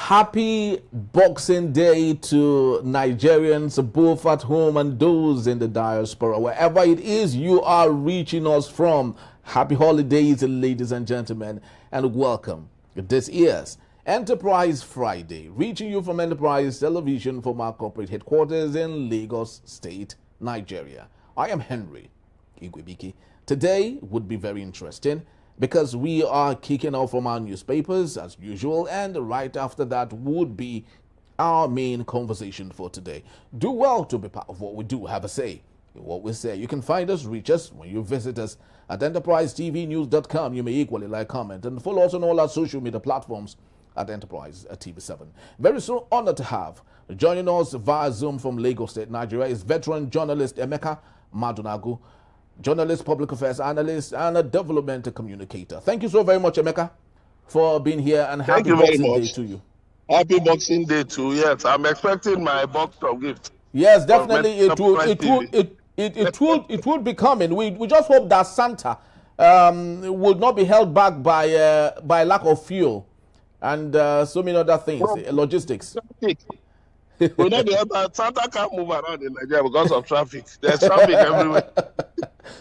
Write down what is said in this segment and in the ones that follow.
Happy Boxing Day to Nigerians, both at home and those in the diaspora. Wherever it is you are reaching us from, happy holidays, ladies and gentlemen, and welcome. This is Enterprise Friday, reaching you from Enterprise Television from our corporate headquarters in Lagos State, Nigeria. I am Henry Igwebiki. Today would be very interesting, because we are kicking off from our newspapers as usual, and right after that would be our main conversation for today. Do well to be part of what we do, have a say in what we say. You can find us, reach us when you visit us at enterprisetvnews.com. You may equally like, comment, and follow us on all our social media platforms at Enterprise TV7. Very soon, honored to have joining us via Zoom from Lagos State, Nigeria, is veteran journalist Emeka Madunagu, journalist, public affairs analyst, and a development communicator. Thank you so very much, Emeka, for being here, and happy Boxing Day to you. Happy Boxing Day too. Yes, I'm expecting my box of gifts. Yes, definitely. It would be coming. We just hope that Santa would not be held back by lack of fuel and so many other things, logistics. We know Santa can't move around in Nigeria because of traffic. There's traffic everywhere.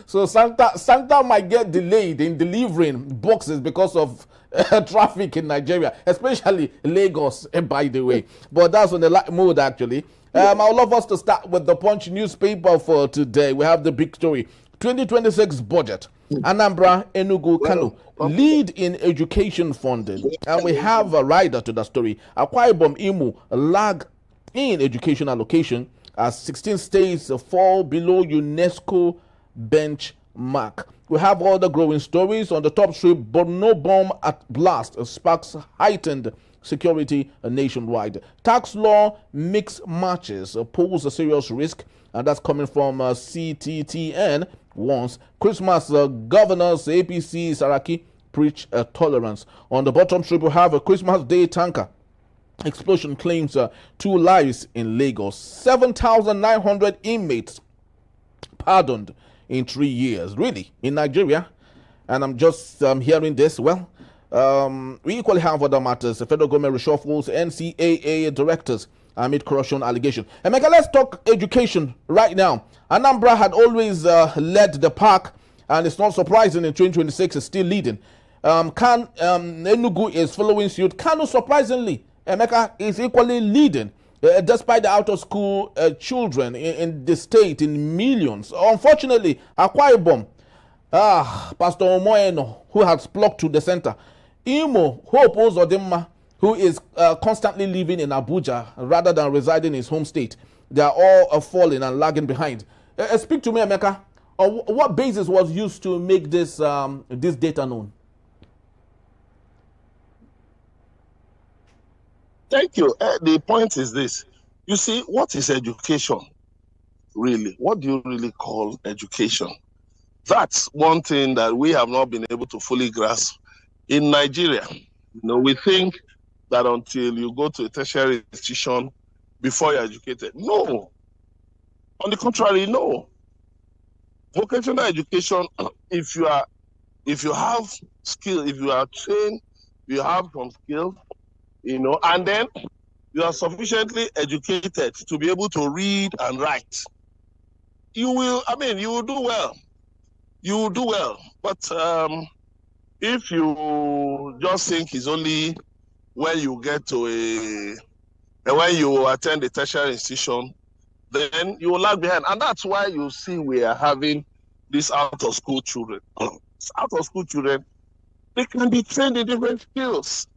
So Santa might get delayed in delivering boxes because of traffic in Nigeria, especially Lagos, by the way. But that's on the light mood, actually. I would love us to start with the Punch newspaper for today. We have the big story: 2026 budget. Anambra, Enugu, Kano lead in education funding, and we have a rider to the story. Akwa Ibom, Imo lag in education allocation as 16 states fall below UNESCO benchmark. We have all the growing stories on the top strip. Borno bomb at blast sparks heightened security nationwide. Tax law mix matches pose a serious risk, and that's coming from CTTN. Once Christmas, governors APC Saraki preach tolerance. On the bottom strip, we have a Christmas Day tanker explosion claims 2 lives in Lagos. 7,900 inmates pardoned in 3 years, really, in Nigeria. And I'm just hearing this. Well, we equally have other matters. The federal government reshuffles NCAA directors amid corruption allegation. Emeka, let's talk education right now. Anambra had always led the pack, and it's not surprising in 2026 it's still leading. Enugu is following suit. Kano, surprisingly, Emeka, is equally leading, despite the out-of-school children in the state in millions. Unfortunately, Akwa Ibom, Pastor Omoeno, who has flocked to the center. Imo, Hope Uzodimma, who is constantly living in Abuja rather than residing in his home state. They are all falling and lagging behind. Speak to me, Emeka. What basis was used to make this data known? Thank you. The point is this. You see, what is education, really? What do you really call education? That's one thing that we have not been able to fully grasp in Nigeria. We think that until you go to a tertiary institution before you're educated. No. On the contrary, no. Vocational education, if you have skill, if you are trained, you have some skills, and then you are sufficiently educated to be able to read and write, you will do well. You will do well. But if you just think it's only when you get to when you attend a tertiary institution, then you will lag behind. And that's why you see we are having these out-of-school children. Out-of-school children, they can be trained in different skills.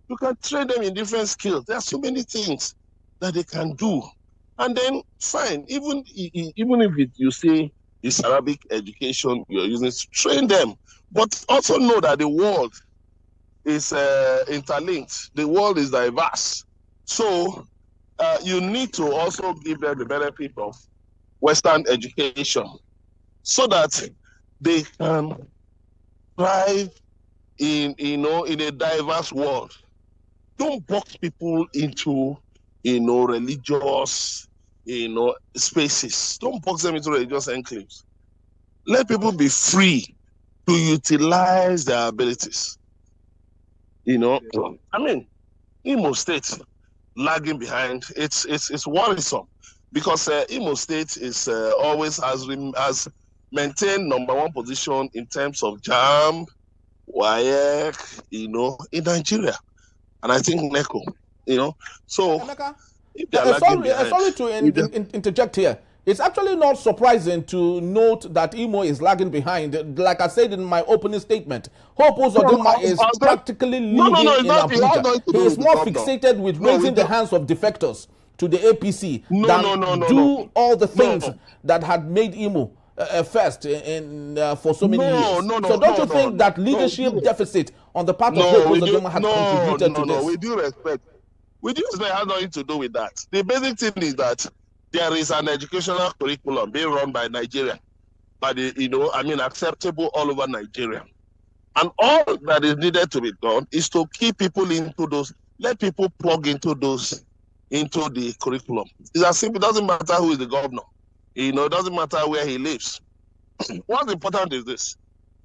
You can train them in different skills. There are so many things that they can do. And then, fine, even if you say it's Arabic education you're using, to train them. But also know that the world is interlinked. The world is diverse. So you need to also give them the benefit of Western education so that they can thrive in a diverse world. Don't box people into religious spaces. Don't box them into religious enclaves. Let people be free to utilize their abilities. Imo State lagging behind. It's worrisome because Imo State is always has maintained #1 position in terms of JAMB, WAEC, in Nigeria, and I think NECO, So Emeka, if they are lagging behind, sorry to interject here. It's actually not surprising to note that Imo is lagging behind. Like I said in my opening statement, Hope Uzodinma is practically living in Abuja. He is more fixated with raising the hands of defectors to the APC than do all the things that had made Imo first for so many years. So don't you think that leadership deficit on the part of Hope Uzodinma has contributed to this? With due respect, it has nothing to do with that. The basic thing is that there is an educational curriculum being run by Nigeria, by acceptable all over Nigeria. And all that is needed to be done is to keep people into those, let people plug into the curriculum. It's as simple. It doesn't matter who is the governor. It doesn't matter where he lives. What's important is this.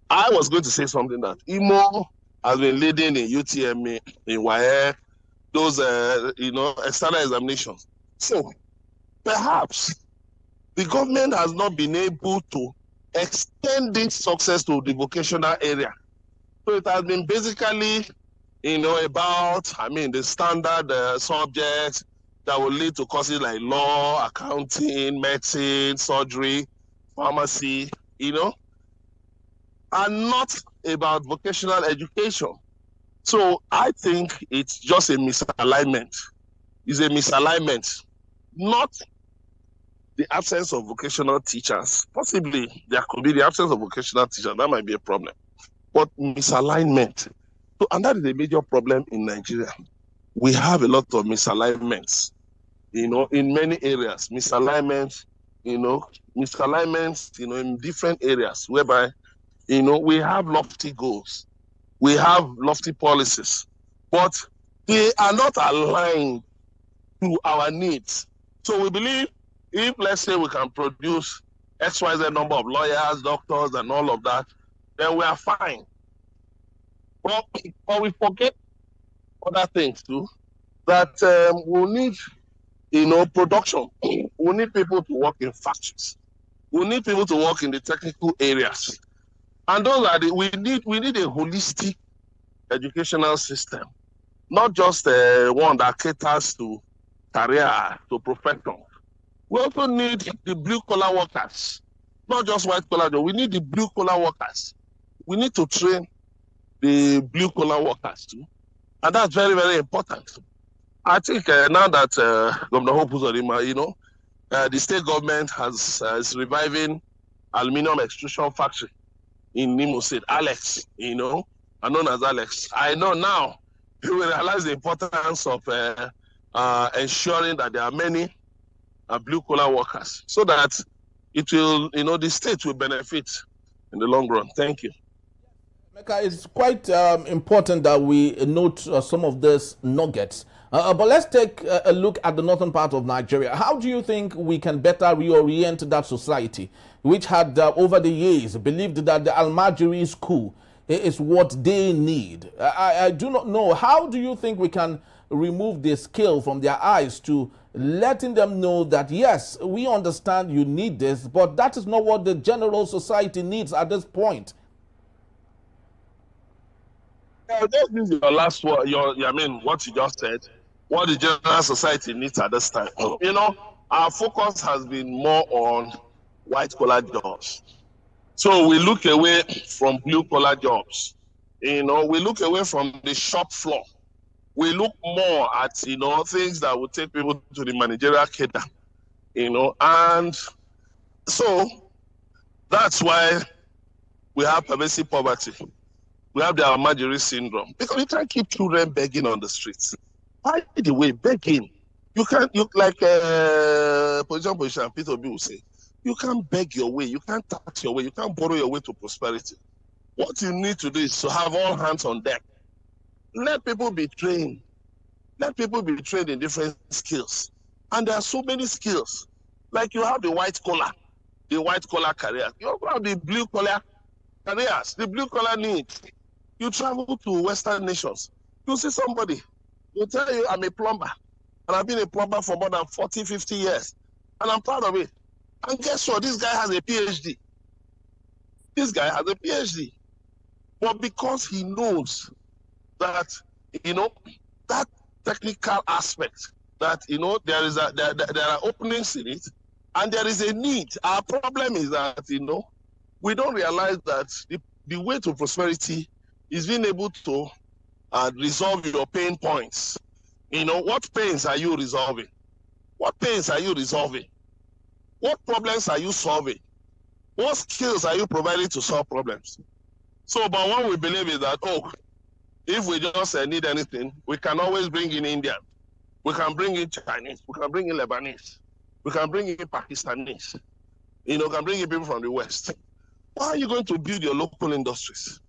I was going to say something that Imo has been leading in UTME, in WAEC, those, external examinations. So perhaps the government has not been able to extend this success to the vocational area. So it has been basically, about, the standard subjects that will lead to courses like law, accounting, medicine, surgery, pharmacy, and not about vocational education. So I think it's just a misalignment. It's a misalignment, not the absence of vocational teachers. Possibly there could be the absence of vocational teachers. That might be a problem. But misalignment. So, and that is a major problem in Nigeria. We have a lot of misalignments, in many areas. Misalignments, in different areas whereby, we have lofty goals. We have lofty policies, but they are not aligned to our needs. So we believe if, let's say, we can produce XYZ number of lawyers, doctors, and all of that, then we are fine. But we forget other things too, that we'll need, production. We need people to work in factories. We need people to work in the technical areas. And those are we need a holistic educational system, not just one that caters to career, to profession. We also need the blue-collar workers, not just white-collar. We need the blue-collar workers. We need to train the blue-collar workers too. And that's very, very important. I think now that Governor Hope Uzodinma, the state government is reviving aluminum extrusion factory in Imo State, Alex, and known as Alex. I know now he will realize the importance of ensuring that there are many blue-collar workers so that it will, the state will benefit in the long run. Thank you. Emeka, it's quite important that we note some of these nuggets. But let's take a look at the northern part of Nigeria. How do you think we can better reorient that society, which had over the years believed that the Almajiri school is what they need? I do not know. How do you think we can remove the scale from their eyes to letting them know that, yes, we understand you need this, but that is not what the general society needs at this point? This is your last word. What you just said, what the general society needs at this time. Our focus has been more on white-collar jobs. So we look away from blue-collar jobs. We look away from the shop floor. We look more at, things that will take people to the managerial cadre, and so that's why we have pervasive poverty. We have the Almajiri syndrome because we can't keep children begging on the streets. By the way, begging, like position Peter B will say, you can't beg your way, you can't tax your way, you can't borrow your way to prosperity. What you need to do is to have all hands on deck. Let people be trained. Let people be trained in different skills. And there are so many skills. Like you have the white collar careers. You also have the blue collar careers, the blue collar needs. You travel to Western nations, you see somebody They'll tell you I'm a plumber. And I've been a plumber for more than 40, 50 years. And I'm proud of it. And guess what? This guy has a PhD. This guy has a PhD. But because he knows that, that technical aspect, that, there are openings in it, and there is a need. Our problem is that, we don't realize that the way to prosperity is being able to resolve your pain points. What pains are you resolving? What pains are you resolving? What problems are you solving? What skills are you providing to solve problems? So, but what we believe is that, if we just need anything, we can always bring in Indian. We can bring in Chinese. We can bring in Lebanese. We can bring in Pakistanis. We can bring in people from the West. Why are you going to build your local industries?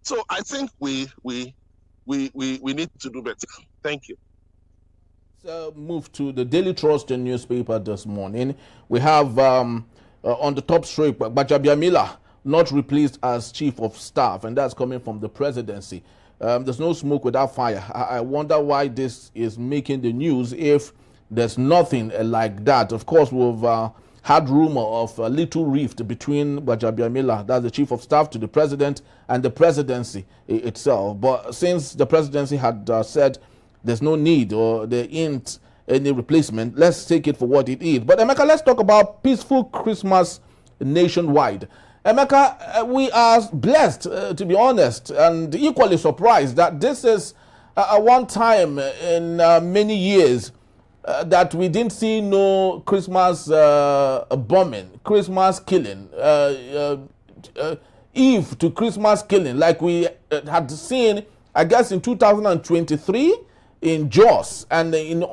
So I think we need to do better. Thank you. So move to the Daily Trust newspaper this morning. We have on the top strip, Gbajabiamila not replaced as chief of staff, and that's coming from the presidency. There's no smoke without fire. I wonder why this is making the news if there's nothing like that. Of course, we've had rumor of a little rift between Gbajabiamila, that's the chief of staff to the president, and the presidency itself. But since the presidency had said there's no need or there ain't any replacement, let's take it for what it is. But Emeka, let's talk about peaceful Christmas nationwide. Emeka, we are blessed, to be honest, and equally surprised that this is one time in many years that we didn't see no Christmas bombing, Christmas killing, Eve to Christmas killing, like we had seen, I guess, in 2023 in Jos and in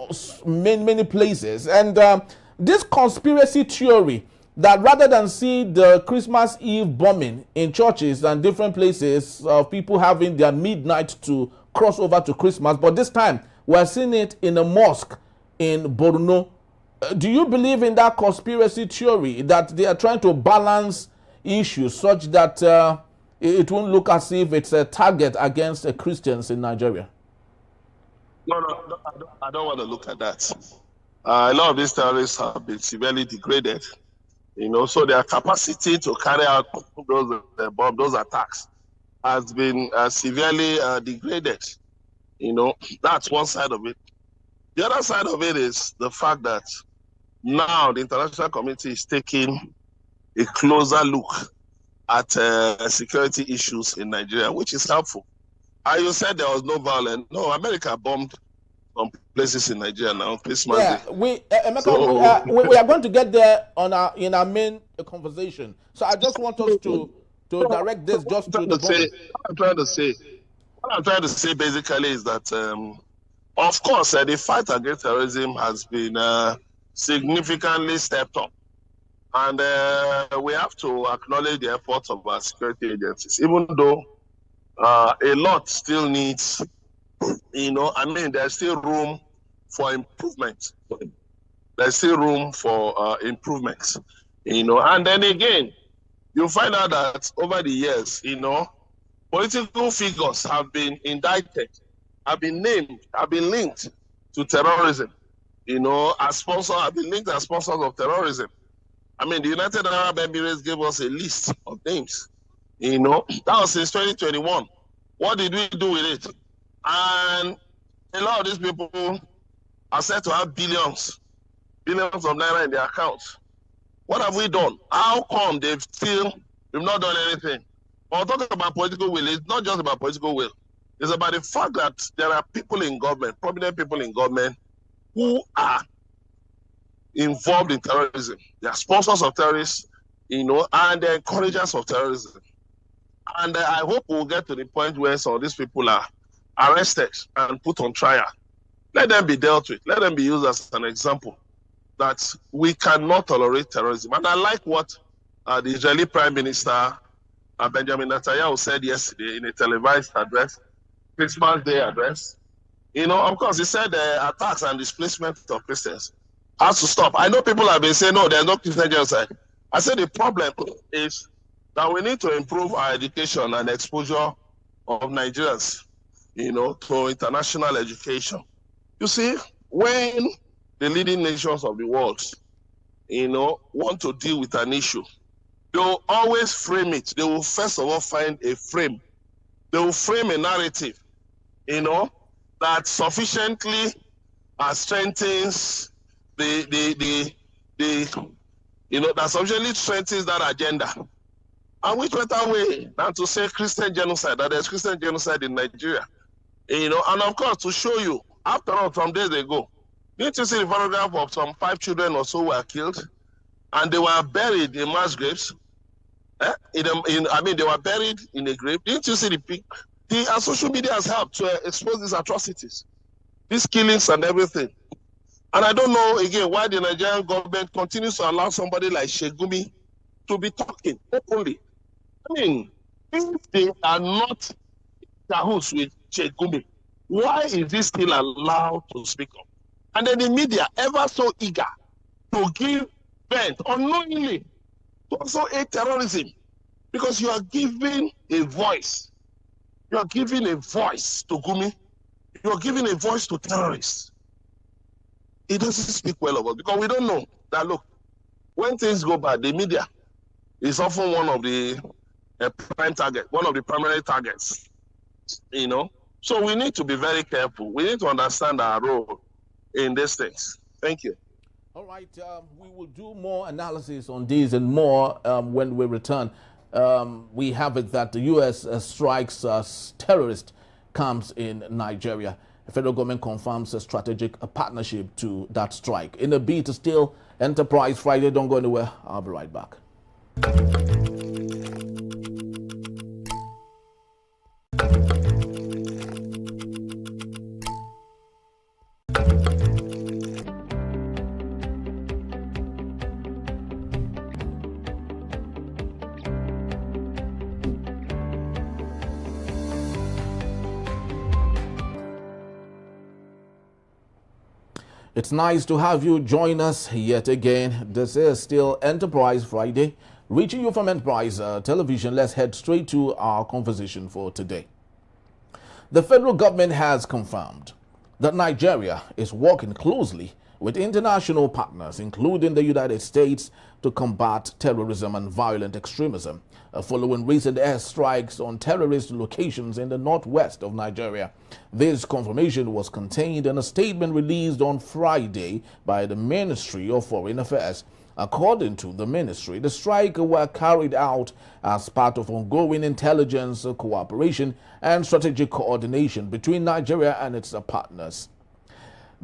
many places. And this conspiracy theory that rather than see the Christmas Eve bombing in churches and different places of people having their midnight to cross over to Christmas, but this time we're seeing it in a mosque in Borno. Do you believe in that conspiracy theory that they are trying to balance issues such that it won't look as if it's a target against Christians in Nigeria? No, I don't want to look at that. A lot of these terrorists have been severely degraded, so their capacity to carry out those attacks has been severely degraded. That's one side of it. The other side of it is the fact that now the international community is taking a closer look at security issues in Nigeria, which is helpful. You said there was no violence. No, America bombed some places in Nigeria now. Christmas Day. We are going to get there in our main conversation. So I just want us to direct this just to the point. What I'm trying to say basically is that, of course, the fight against terrorism has been significantly stepped up. And we have to acknowledge the efforts of our security agencies, even though a lot still needs, there's still room for improvement. There's still room for improvements, and then again, you'll find out that over the years, political figures have been indicted, have been named, have been linked to terrorism, as sponsors, have been linked as sponsors of terrorism. The United Arab Emirates gave us a list of names. That was since 2021. What did we do with it? And a lot of these people are said to have billions of naira in their accounts. What have we done? How come we've not done anything? When we're talking about political will, it's not just about political will. It's about the fact that there are people in government, prominent people in government, who are involved in terrorism. They are sponsors of terrorists, and they're encouragers of terrorism. And I hope we'll get to the point where some of these people are arrested and put on trial. Let them be dealt with. Let them be used as an example that we cannot tolerate terrorism. And I like what the Israeli Prime Minister Benjamin Netanyahu said yesterday in a televised address, Christmas Day address. Of course, he said attacks and displacement of Christians has to stop. I know people have been saying, no, there's no Christian genocide. I said the problem is that we need to improve our education and exposure of Nigerians to international education. You see, when the leading nations of the world, want to deal with an issue, they will always frame it. They will first of all find a frame. They will frame a narrative, that sufficiently strengthens that sufficiently strengthens that agenda. And which better way than to say Christian genocide, that there's Christian genocide in Nigeria, and of course to show you, after all, some days ago, didn't you see the photograph of some 5 children or so were killed, and they were buried in mass graves? They were buried in a grave. Didn't you see the pic? Social media has helped to expose these atrocities, these killings and everything. And I don't know, again, why the Nigerian government continues to allow somebody like Shegumi to be talking openly. I mean, if they are not cahoots with Shegumi, why is he still allowed to speak up? And then the media, ever so eager to give vent unknowingly to also aid terrorism, because you are giving a voice. You are giving a voice to Gumi. You are giving a voice to terrorists. It doesn't speak well of us, because we don't know that, look, when things go bad, the media is often one of the primary targets, So we need to be very careful. We need to understand our role in these things. Thank you. All right, we will do more analysis on these and more when we return. We have it that the U.S. strikes terrorist camps in Nigeria. The federal government confirms a strategic partnership to that strike. In a bit, still Enterprise Friday. Don't go anywhere. I'll be right back. It's nice to have you join us yet again. This is still Enterprise Friday, reaching you from Enterprise Television. Let's head straight to our conversation for today. The federal government has confirmed that Nigeria is working closely with international partners, including the United States, to combat terrorism and violent extremism, following recent airstrikes on terrorist locations in the northwest of Nigeria. This confirmation was contained in a statement released on Friday by the Ministry of Foreign Affairs. According to the ministry, the strikes were carried out as part of ongoing intelligence cooperation and strategic coordination between Nigeria and its partners.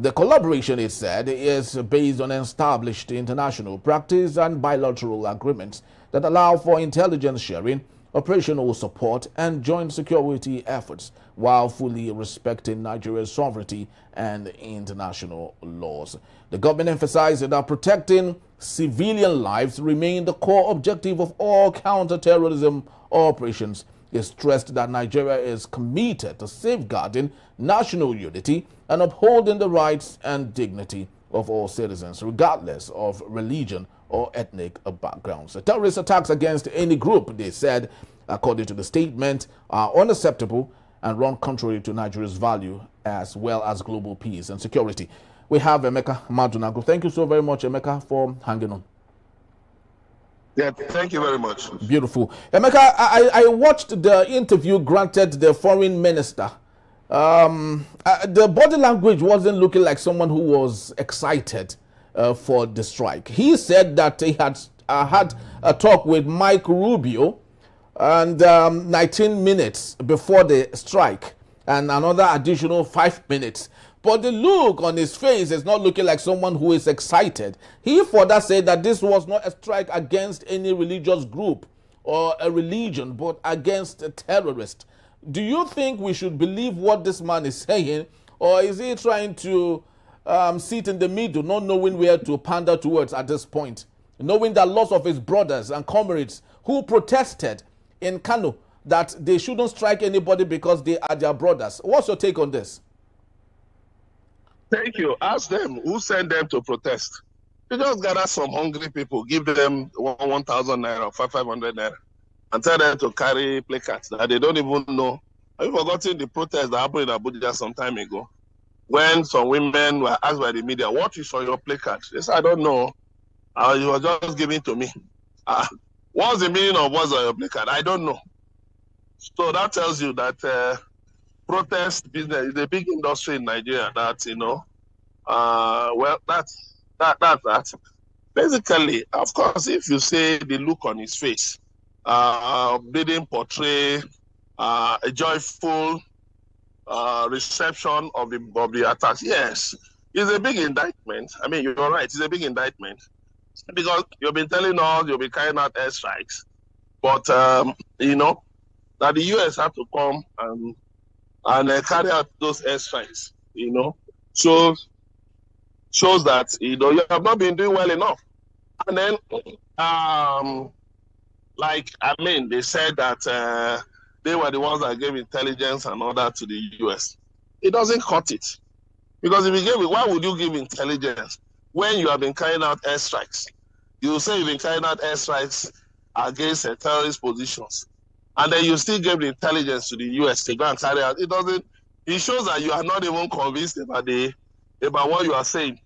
The collaboration, it said, is based on established international practice and bilateral agreements that allow for intelligence sharing, operational support, and joint security efforts while fully respecting Nigeria's sovereignty and international laws. The government emphasized that protecting civilian lives remain the core objective of all counter-terrorism operations. It stressed that Nigeria is committed to safeguarding national unity and upholding the rights and dignity of all citizens, regardless of religion or ethnic backgrounds. The terrorist attacks against any group, they said, according to the statement, are unacceptable and run contrary to Nigeria's value as well as global peace and security. We have Emeka Madunago. Thank you so very much, Emeka, for hanging on. Yeah, thank you very much. Beautiful. Emeka, I watched the interview granted the foreign minister. The body language wasn't looking like someone who was excited for the strike. He said that he had had a talk with Mike Rubio and 19 minutes before the strike and another additional 5 minutes. But the look on his face is not looking like someone who is excited. He further said that this was not a strike against any religious group or a religion, but against a terrorist. Do you think we should believe what this man is saying, or is he trying to sit in the middle, not knowing where to pander towards at this point, knowing that lots of his brothers and comrades who protested in Kano that they shouldn't strike anybody because they are their brothers? What's your take on this? Thank you. Ask them who sent them to protest. You just gather some hungry people, give them 1,000 naira or 500 naira, and tell them to carry placards that they don't even know Have you forgotten the protest that happened in Abuja some time ago? When some women were asked by the media, what is on your placard? They said, I don't know. You were just giving to me. What's the meaning of what's on your placard? I don't know. So that tells you that protest business is a big industry in Nigeria that, well, that's that. Basically, of course, if you say the look on his face, didn't portray a joyful reception of the attacks, yes, it's a big indictment. I mean, you're right, it's a big indictment because you've been telling us you'll be carrying out airstrikes, but that the US have to come and carry out those airstrikes, shows that you have not been doing well enough. And then, they said that they were the ones that gave intelligence and all that to the US. It doesn't cut it. Because if you gave it, why would you give intelligence when you have been carrying out airstrikes? You say you've been carrying out airstrikes against terrorist positions. And then you still gave the intelligence to the US to go and carry out. It shows that you are not even convinced about what you are saying.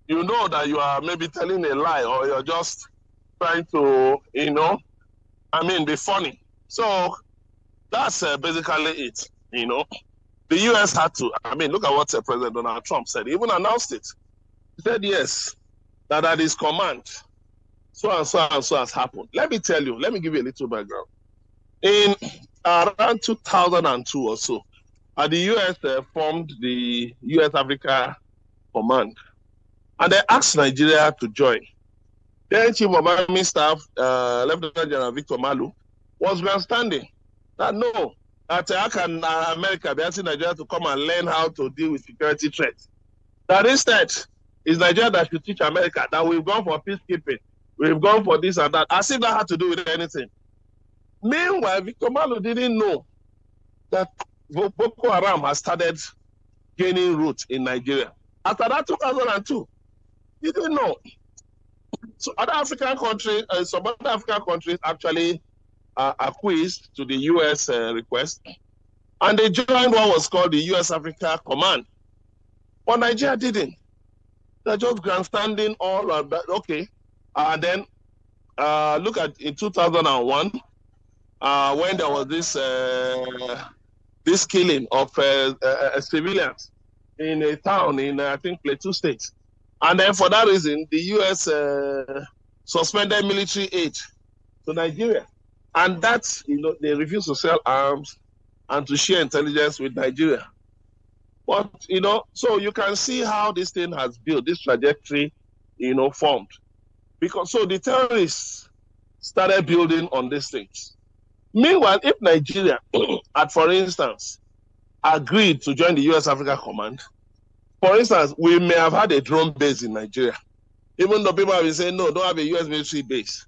You know that you are maybe telling a lie or you're just trying to, be funny. So that's basically it, The US had to, look at what President Donald Trump said. He even announced it. He said, yes, that at his command, so and so and so has happened. Let me tell you, let me give you a little background. In around 2002 or so, the US formed the US Africa Command. And they asked Nigeria to join. Then Chief of Army Staff, Lieutenant General Victor Malu, was grandstanding that no, that how can America be asking Nigeria to come and learn how to deal with security threats? That instead, it's Nigeria that should teach America that we've gone for peacekeeping, we've gone for this and that, as if that had to do with anything. Meanwhile, Victor Malu didn't know that Boko Haram has started gaining roots in Nigeria. After that, 2002, he didn't know. So other African countries, some other African countries actually acquiesced to the US request, and they joined what was called the US Africa Command. But Nigeria didn't. They're just grandstanding all of that. Okay. And then look at in 2001, when there was this killing of civilians in a town in, I think, Plateau State. And then for that reason, the US suspended military aid to Nigeria. And that's, they refused to sell arms and to share intelligence with Nigeria. But, so you can see how this thing has built, this trajectory, formed. Because so the terrorists started building on these things. Meanwhile, if Nigeria had, for instance, agreed to join the US Africa Command, for instance, we may have had a drone base in Nigeria, even though people have been saying, no, don't have a US military base.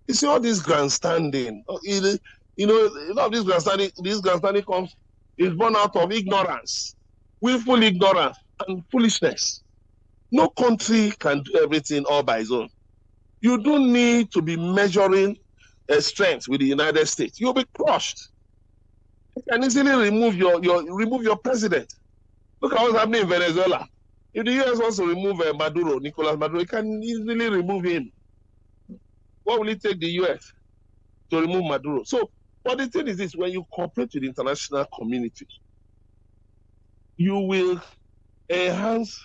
You see all this grandstanding, a lot of this grandstanding comes, is born out of ignorance, willful ignorance and foolishness. No country can do everything all by its own. You don't need to be measuring strength with the United States. You'll be crushed. You can easily remove your president. Look at what's happening in Venezuela. If the US wants to remove Nicolas Maduro, it can easily remove him. What will it take the US to remove Maduro? So, but the thing is this, when you cooperate with the international community, you will enhance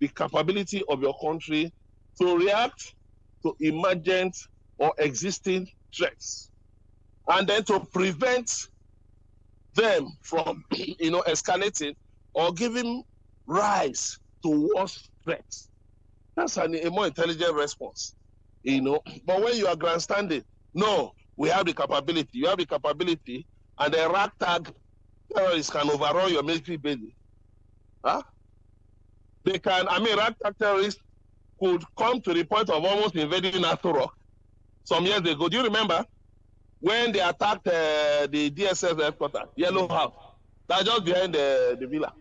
the capability of your country to react to emergent or existing threats, and then to prevent them from, escalating or giving rise to worse threats. That's a more intelligent response, But when you are grandstanding, no, we have the capability. You have the capability, and the ragtag terrorists can overrun your military bases. Huh? They can. Ragtag terrorists could come to the point of almost invading Aso Rock some years ago. Do you remember when they attacked the DSS headquarters, Yellow House, that's just behind the villa?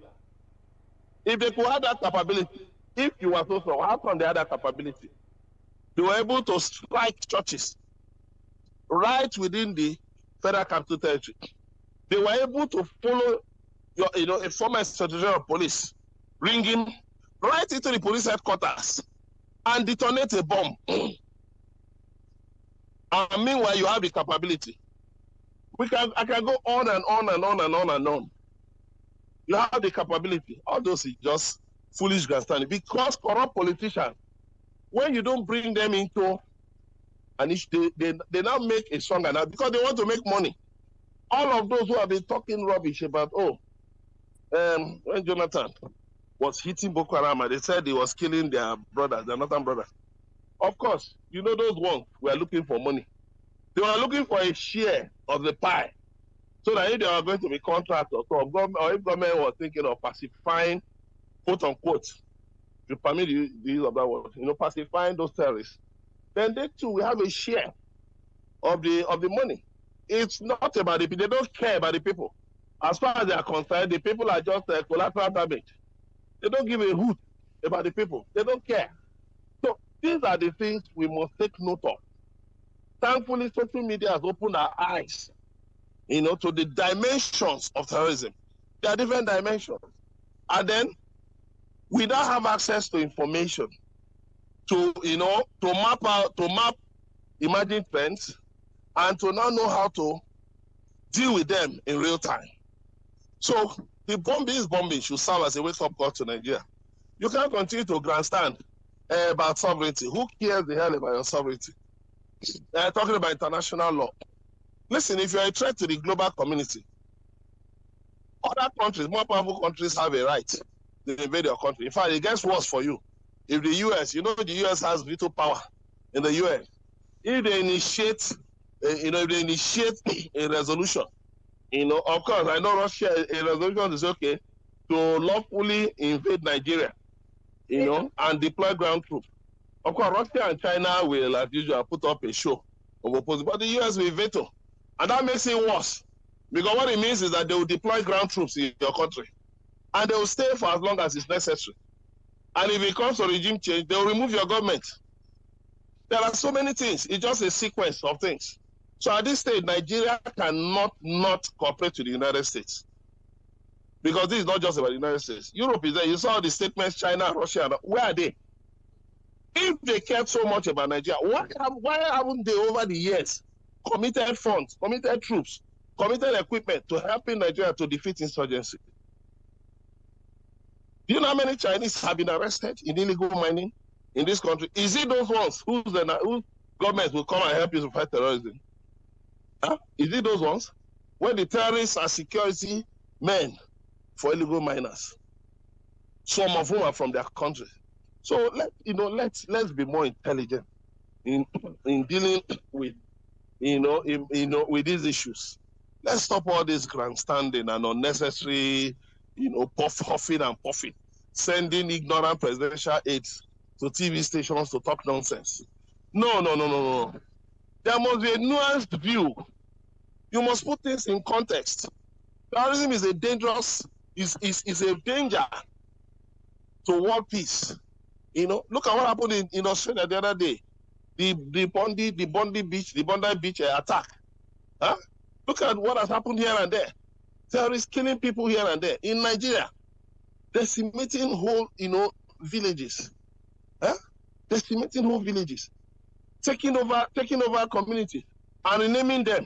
If they could have that capability, if you were so strong, how come they had that capability? They were able to strike churches right within the Federal Capital Territory. They were able to follow a former secretary of police, ring him right into the police headquarters and detonate a bomb. And meanwhile, you have the capability. I can go on and on and on and on and on. You have the capability. All those is just foolish grandstanding. Because corrupt politicians, when you don't bring them into an issue, they now make a stronger now because they want to make money. All of those who have been talking rubbish about, when Jonathan was hitting Boko Haram, they said he was killing their brothers, their northern brothers. Of course, you know those ones were looking for money. They were looking for a share of the pie. So that if they were going to be contractors, or if government was thinking of pacifying, quote unquote, to permit the use of that word, pacifying those terrorists, then they too will have a share of the money. It's not about the people. They don't care about the people. As far as they are concerned, the people are just collateral damage. They don't give a hoot about the people. They don't care. So these are the things we must take note of. Thankfully, social media has opened our eyes, to the dimensions of terrorism. There are different dimensions. And then we now have access to information to map emerging trends and to now know how to deal with them in real time. So the bombing should serve as a wake-up call to Nigeria. You can't continue to grandstand about sovereignty. Who cares the hell about your sovereignty? Talking about international law. Listen, if you're a threat to the global community, other countries, more powerful countries, have a right to invade your country. In fact, it gets worse for you. If the US, the US has veto power in the UN. If they initiate, a resolution, of course, I know Russia, a resolution is okay to lawfully invade Nigeria, and deploy ground troops. Of course, Russia and China will, as usual, put up a show of opposing, but the US will veto. And that makes it worse. Because what it means is that they will deploy ground troops in your country. And they will stay for as long as it's necessary. And if it comes to regime change, they will remove your government. There are so many things. It's just a sequence of things. So at this stage, Nigeria cannot not cooperate with the United States. Because this is not just about the United States. Europe is there. You saw the statements, China, Russia, where are they? If they cared so much about Nigeria, why haven't they over the years committed funds, committed troops, committed equipment to helping Nigeria to defeat insurgency? Do you know how many Chinese have been arrested in illegal mining in this country? Is it those ones whose governments will come and help you to fight terrorism? Huh? Is it those ones? When the terrorists are security men for illegal miners, some of whom are from their country. So let's be more intelligent in dealing with with these issues. Let's stop all this grandstanding and unnecessary puffing and puffing, sending ignorant presidential aides to TV stations to talk nonsense. No. There must be a nuanced view. You must put things in context. Terrorism is a danger to world peace. Look at what happened in Australia the other day. The Bondi Beach attack. Huh? Look at what has happened here and there. Terrorists killing people here and there. In Nigeria, decimating whole, villages. Huh? Decimating whole villages. Taking over communities and renaming them.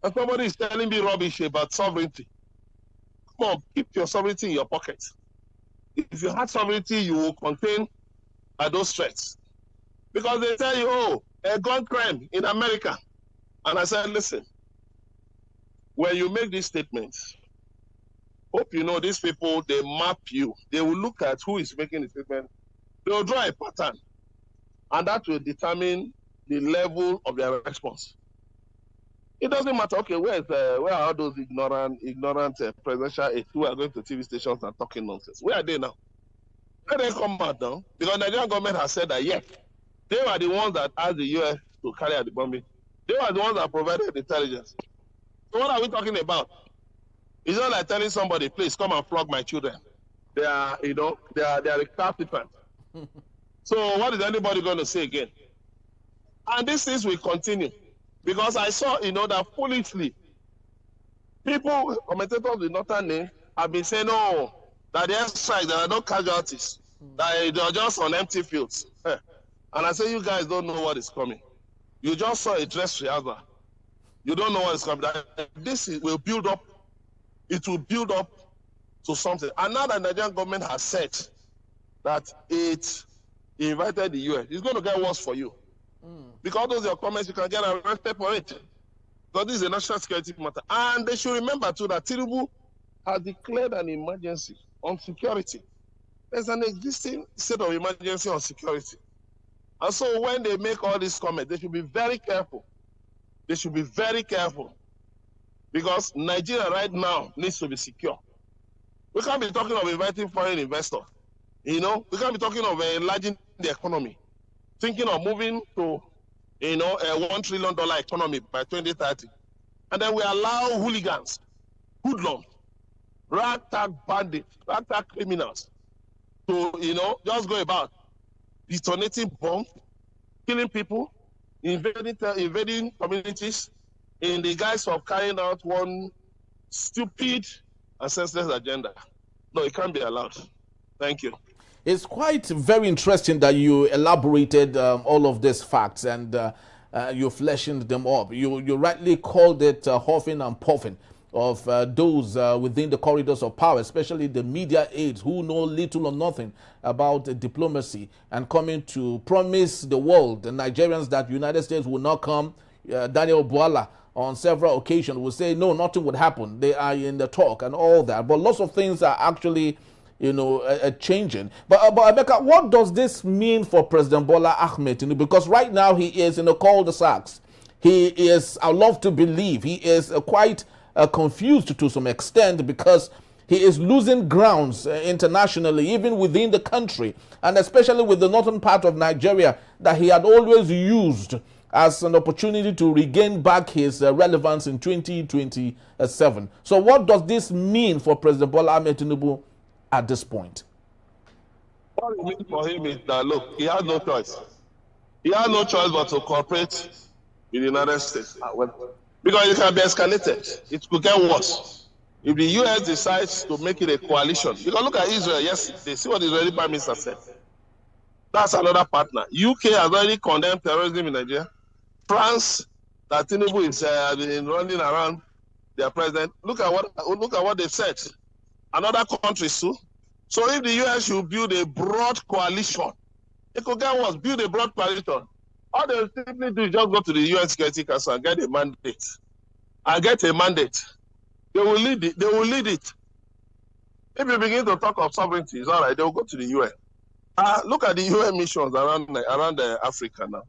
And somebody is telling me rubbish about sovereignty. Come on, keep your sovereignty in your pocket. If you had sovereignty, you will contain those threats. Because they tell you, a gun crime in America. And I said, listen, when you make these statements, hope you know these people, they map you. They will look at who is making the statement. They will draw a pattern. And that will determine the level of their response. It doesn't matter, okay, where are all those ignorant presidential aides who are going to TV stations and talking nonsense? Where are they now? Where they come out now? Because the Nigerian government has said that, yes, they were the ones that asked the US to carry out the bombing. They were the ones that provided intelligence. So what are we talking about? It's not like telling somebody, please come and flog my children. They are recalcitrant. So what is anybody going to say again? And these things will continue. Because I saw, that foolishly, People, commentators with northern name, have been saying, no, that the airstrikes, there are no casualties, that they are just on empty fields. And I say, you guys don't know what is coming. You just saw a dress rehearsal. You don't know what is coming. This will build up. It will build up to something. And now the Nigerian government has said that it invited the US, it's going to get worse for you. Because those are your comments, you can get arrested for it. Because this is a national security matter. And they should remember too that Tinubu has declared an emergency on security. There's an existing state of emergency on security. And so when they make all these comments, they should be very careful. They should be very careful. Because Nigeria right now needs to be secure. We can't be talking of inviting foreign investors. You know, we can't be talking of enlarging the economy. Thinking of moving to, you know, a $1 trillion economy by 2030. And then we allow hooligans, hoodlums, ragtag bandits, ragtag criminals to, you know, just go about detonating bombs, killing people, invading communities in the guise of carrying out one stupid and senseless agenda. No, it can't be allowed. Thank you. It's quite very interesting that you elaborated all of these facts and you fleshed them up. You rightly called it huffing and puffing of those within the corridors of power, especially the media aides who know little or nothing about diplomacy and coming to promise the world, the Nigerians, that the United States will not come. Daniel Bwala on several occasions will say, no, nothing would happen. They are in the talk and all that. But lots of things are actually, you know, changing. But Emeka, what does this mean for President Bola Ahmed Tinubu? Because right now he is in the cul-de-sacs. He is, I love to believe, he is quite confused to some extent because he is losing grounds internationally, even within the country, and especially with the northern part of Nigeria that he had always used as an opportunity to regain back his relevance in 2027. So what does this mean for President Bola Ahmed Tinubu at this point? What it means for him is that, look, he has no choice. He has no choice but to cooperate with the United States. Because it can be escalated. It could get worse. If the US decides to make it a coalition, because look at Israel yesterday, see what the Israeli Prime Minister said. That's another partner. UK has already condemned terrorism in Nigeria. France, that Tinubu is been running around their president. Look at what they've said. Another country too. So if the US should build a broad coalition, it could get worse. Build a broad coalition. All they simply do is just go to the UN Security Council and get a mandate. They will lead it. They will lead it. If you begin to talk of sovereignty, it's all right. They will go to the UN. Look at the UN missions around Africa now.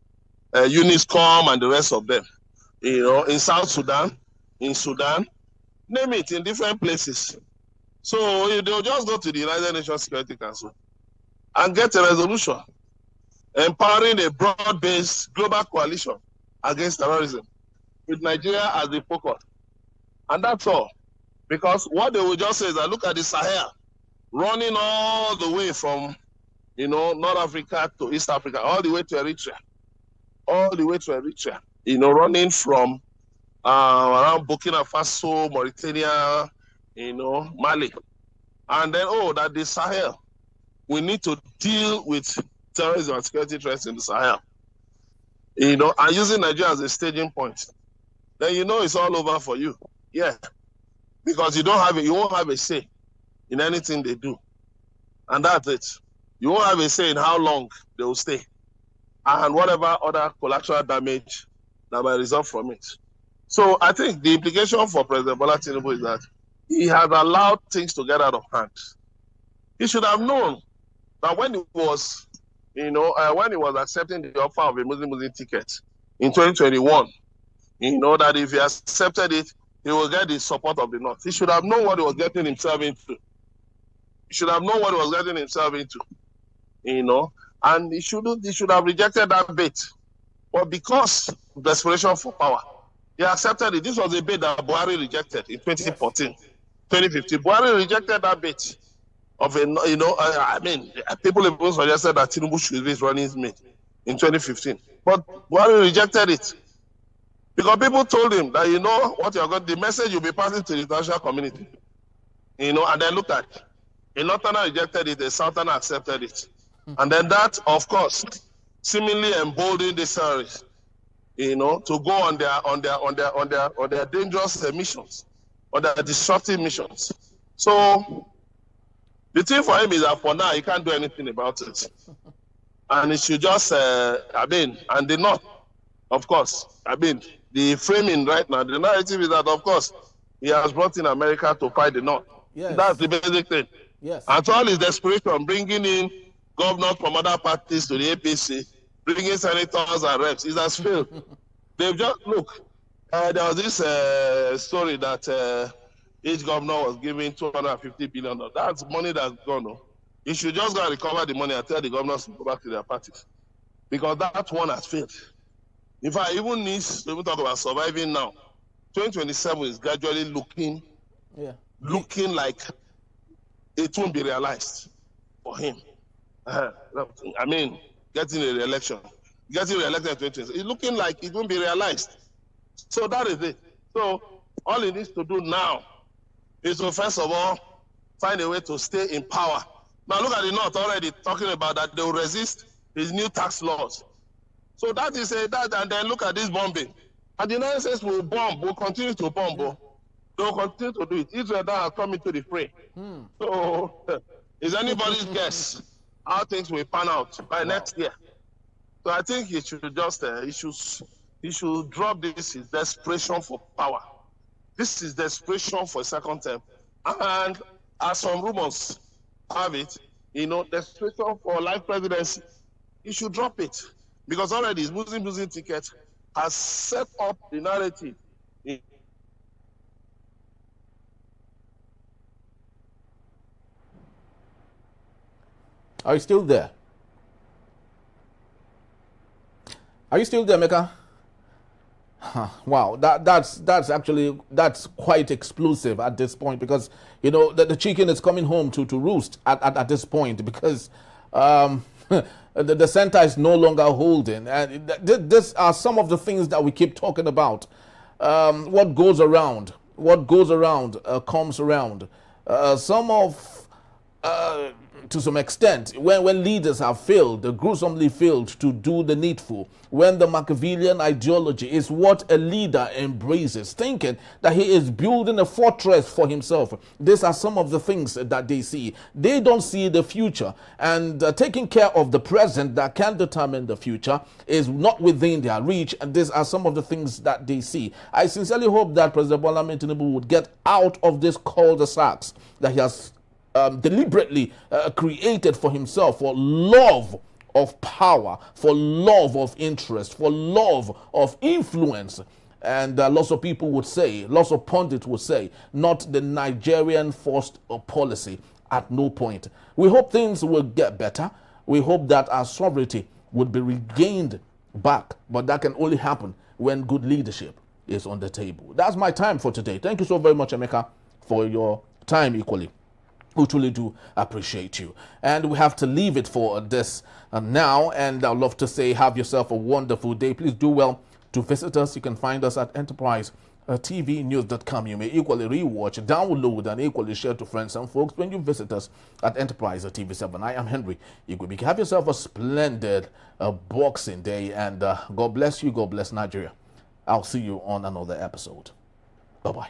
UNISCOM and the rest of them. You know, in South Sudan, in Sudan, name it, in different places. So they'll just go to the United Nations Security Council and get a resolution empowering a broad-based global coalition against terrorism with Nigeria as the focus. And that's all. Because what they will just say is that look at the Sahel running all the way from, you know, North Africa to East Africa, all the way to Eritrea. You know, running from around Burkina Faso, Mauritania, you know, Mali. And then, that the Sahel, we need to deal with terrorism and security threats in the Sahel. You know, and using Nigeria as a staging point. Then you know it's all over for you. Yeah. Because you won't have a say in anything they do. And that's it. You won't have a say in how long they will stay. And whatever other collateral damage that might result from it. So I think the implication for President Bola Tinubu is that he has allowed things to get out of hand. He should have known that when he was, accepting the offer of a Muslim ticket in 2021, you know, that if he accepted it, he will get the support of the North. He should have known what he was getting himself into. You know, and he should have rejected that bait. But because of desperation for power, he accepted it. This was a bait that Buhari rejected in 2014, 2015. Buhari rejected that bait of people even suggested that Tinubu should be his running mate in 2015. But Buhari rejected it. Because people told him that, you know, what you're going, the message you'll be passing to the international community, you know, and then look at, a Northerner rejected it, a Southerner accepted it. And then that, of course, seemingly emboldened the terrorists, you know, to go on their dangerous missions, on their destructive missions. So the thing for him is that for now, he can't do anything about it. And he should just, and the North, of course, the framing right now, the narrative is that, of course, he has brought in America to fight the North. Yes. That's the basic thing. Yes. And so all his desperation, bringing in governors from other parties to the APC, bringing senators and reps, it has failed. They've just, look, there was this story that each governor was giving $250 billion. That's money that's gone. No? You should just go and recover the money and tell the governors to go back to their parties. Because that one has failed. In fact, even needs to even talk about surviving now. 2027 is gradually looking like it won't be realized for him. I mean, getting a re-election. Getting re-elected in 2027, it's looking like it won't be realized. So that is it. So all he needs to do now is to, first of all, find a way to stay in power. Now look at the North already talking about that they will resist his new tax laws. So that is that, and then look at this bombing. And the United States will bomb, will continue to bomb. They will continue to do it. Israel has come into the fray. So is anybody's guess how things will pan out by next year? So I think he should just he should drop this his desperation for power. This is desperation for a second term. And as some rumors have it, you know, desperation for life presidency. He should drop it. Because already his losing ticket has set up the narrative. Are you still there? Are you still there, Mecca? Wow, that's quite explosive at this point, because you know the chicken is coming home to roost at this point, because the center is no longer holding, and these are some of the things that we keep talking about. What goes around comes around. To some extent, when leaders have failed, they gruesomely failed to do the needful, when the Machiavellian ideology is what a leader embraces, thinking that he is building a fortress for himself, these are some of the things that they see. They don't see the future, and taking care of the present that can determine the future is not within their reach, and these are some of the things that they see. I sincerely hope that President Bola Ahmed Tinubu would get out of this cul-de-sacs that he has deliberately created for himself, for love of power, for love of interest, for love of influence. And lots of people would say, lots of pundits would say, not the Nigerian forced policy at no point. We hope things will get better. We hope that our sovereignty would be regained back, but that can only happen when good leadership is on the table. That's my time for today. Thank you so very much, Emeka, for your time equally. We truly do appreciate you. And we have to leave it for this now. And I'd love to say, have yourself a wonderful day. Please do well to visit us. You can find us at enterprisetvnews.com. You may equally rewatch, download, and equally share to friends and folks when you visit us at Enterprise TV7. I am Henry Igwebike. Have yourself a splendid Boxing Day. And God bless you. God bless Nigeria. I'll see you on another episode. Bye-bye.